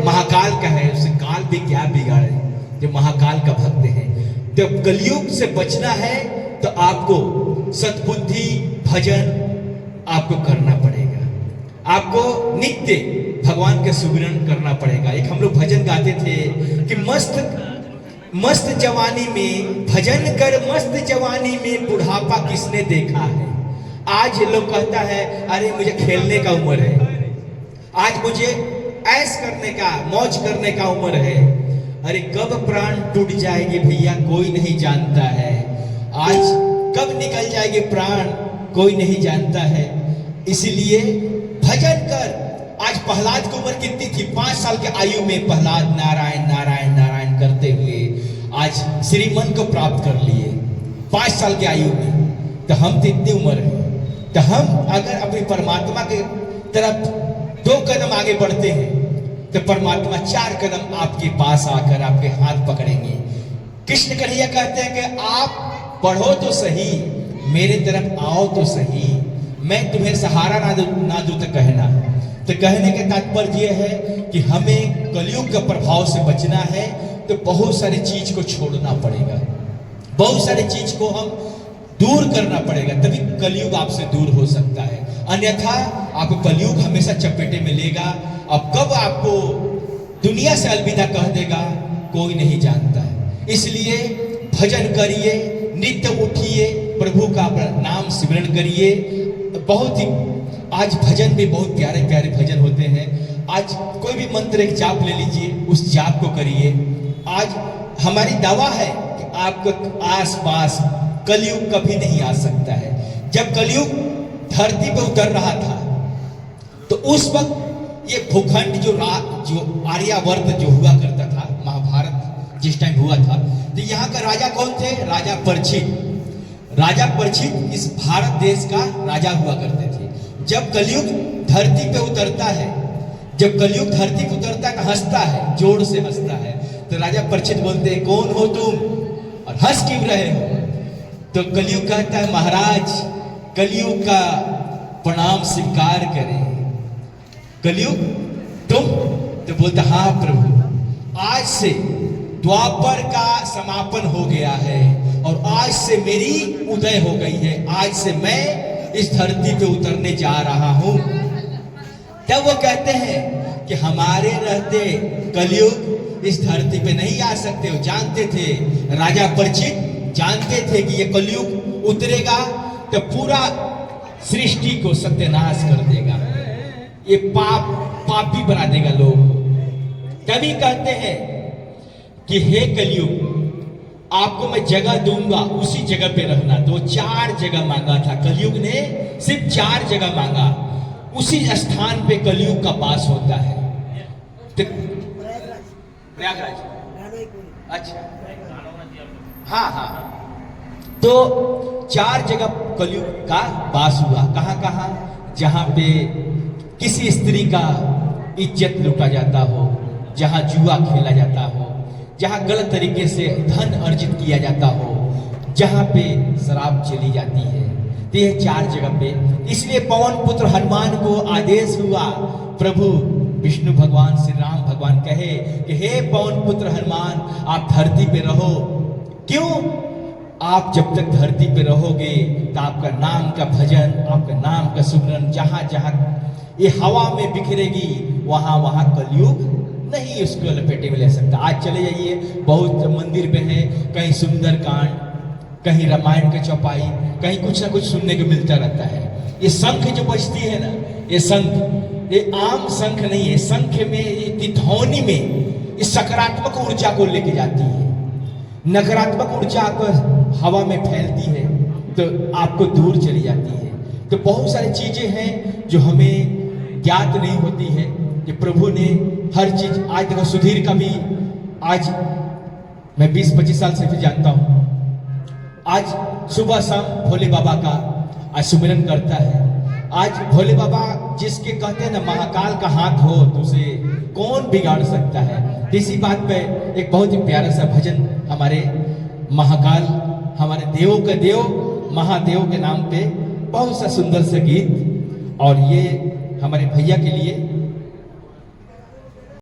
महाकाल का है, उसे काल भी क्या बिगाड़े, जो महाकाल का भक्त है। तो कलयुग से बचना है तो आपको सद्बुद्धि भजन आपको करना पड़ेगा, आपको नित्य भगवान का सुमिरन करना पड़ेगा। एक हम लोग भजन गाते थे कि मस्त जवानी में भजन कर, मस्त जवानी में बुढ़ापा किसने देखा है। आज लोग कहता है अरे मुझे खेलने का उम्र है, आज मुझे ऐश करने का मौज करने का उम्र है। अरे कब प्राण टूट जाएगी भैया कोई नहीं जानता है, आज कब निकल जाएगी प्राण कोई नहीं जानता है। इसलिए भजन कर। आज प्रहलाद की उम्र कितनी थी? 5 साल के आयु में प्रहलाद नारायण नारायण नारायण करते हुए आज श्रीमन को प्राप्त कर लिए 5 साल के आयु में। तो हम तो इतनी उम्र है, तो हम अगर अपने परमात्मा के तरफ 2 कदम आगे बढ़ते हैं तो परमात्मा 4 कदम आपके पास आकर आपके हाथ पकड़ेंगे। कृष्ण कन्हैया कहते हैं कि आप बढ़ो तो सही, मेरे तरफ आओ तो सही, मैं तुम्हें सहारा ना दूं तो कहना। तो कहने का तात्पर्य यह है कि हमें कलयुग के प्रभाव से बचना है तो बहुत सारी चीज को छोड़ना पड़ेगा, बहुत सारी चीज को हम दूर करना पड़ेगा, तभी कलयुग आपसे दूर हो सकता है। अन्यथा आपको कलयुग हमेशा चपेटे में लेगा। अब कब आपको दुनिया से अलविदा कह देगा कोई नहीं जानता है। इसलिए भजन करिए, नित्य उठिए, प्रभु का नाम सिमरण करिए। बहुत ही आज भजन भी बहुत प्यारे प्यारे भजन होते हैं। आज कोई भी मंत्र एक जाप ले लीजिए, उस जाप को करिए। आज हमारी दावा है कि आपको आसपास कलयुग कभी नहीं आ सकता है। जब कलयुग धरती पर उतर रहा था तो उस वक्त ये भूखंड जो आर्यावर्त जो हुआ करता था, महाभारत जिस टाइम हुआ था, तो यहाँ का राजा कौन थे? राजा परीक्षित। राजा परीक्षित इस भारत देश का राजा हुआ करते थे। जब कलयुग धरती पे उतरता है, जब कलयुग धरती पे उतरता है तो हंसता है, जोर से हंसता है। तो राजा परीक्षित बोलते हैं कौन हो तुम और हंस क्यों रहे हो? तो कलयुग कहता है महाराज कलयुग का प्रणाम स्वीकार करें। कलयुग तुम? तो बोलता हाँ प्रभु, आज से द्वापर का समापन हो गया है और आज से मेरी उदय हो गई है, आज से मैं इस धरती पे उतरने जा रहा हूं। तब वो कहते हैं कि हमारे रहते कलयुग इस धरती पे नहीं आ सकते हो। जानते थे, राजा परीक्षित जानते थे कि ये कलयुग उतरेगा तो पूरा सृष्टि को सत्यानाश कर देगा, ये पापी बना देगा लोग। तभी कहते हैं कि हे कलयुग आपको मैं जगह दूंगा, उसी जगह पे रहना। तो 4 जगह मांगा था कलयुग ने, सिर्फ 4 जगह मांगा, उसी स्थान पे कलयुग का वास होता है। तो प्रयागराज, अच्छा हाँ हाँ, तो 4 जगह कलयुग का वास हुआ। कहाँ कहाँ? जहाँ पे किसी स्त्री का इज्जत लूटा जाता हो, जहाँ जुआ खेला जाता हो, जहाँ गलत तरीके से धन अर्जित किया जाता हो, जहाँ पे शराब चली जाती है। तो ये 4 जगह पे, इसलिए पवन पुत्र हनुमान को आदेश हुआ, प्रभु विष्णु भगवान श्री राम भगवान कहे कि हे पवन पुत्र हनुमान आप धरती पे रहो। क्यों? आप जब तक धरती पे रहोगे तो आपका नाम का भजन, आपका नाम का सुमरन जहाँ जहाँ ये हवा में बिखरेगी वहाँ वहाँ कलयुग नहीं उसको लपेटे में ले सकता। आज चले जाइए, बहुत मंदिर पे है, कहीं सुंदर कांड, कहीं रामायण का चौपाई, कहीं कुछ ना कुछ सुनने को मिलता रहता है। ये शंख जो बजती है ना, ये शंख ये आम शंख नहीं है। शंख में ये ध्वनि में इस सकारात्मक ऊर्जा को लेके जाती है, नकारात्मक ऊर्जा आपको हवा में फैलती है तो आपको दूर चली जाती है। तो बहुत सारी चीजें हैं जो हमें ज्ञात नहीं होती है कि प्रभु ने हर चीज। आज देखो सुधीर का भी, आज मैं 20-25 साल से भी जानता हूं, आज सुबह शाम भोले बाबा का आज सुमिरन करता है। आज भोले बाबा जिसके कहते हैं ना महाकाल का हाथ हो तो उसे कौन बिगाड़ सकता है। इसी बात पे एक बहुत ही प्यारा सा भजन हमारे महाकाल, हमारे देवों के देव महादेव के नाम पे बहुत सा सुंदर सा गीत, और ये हमारे भैया के लिए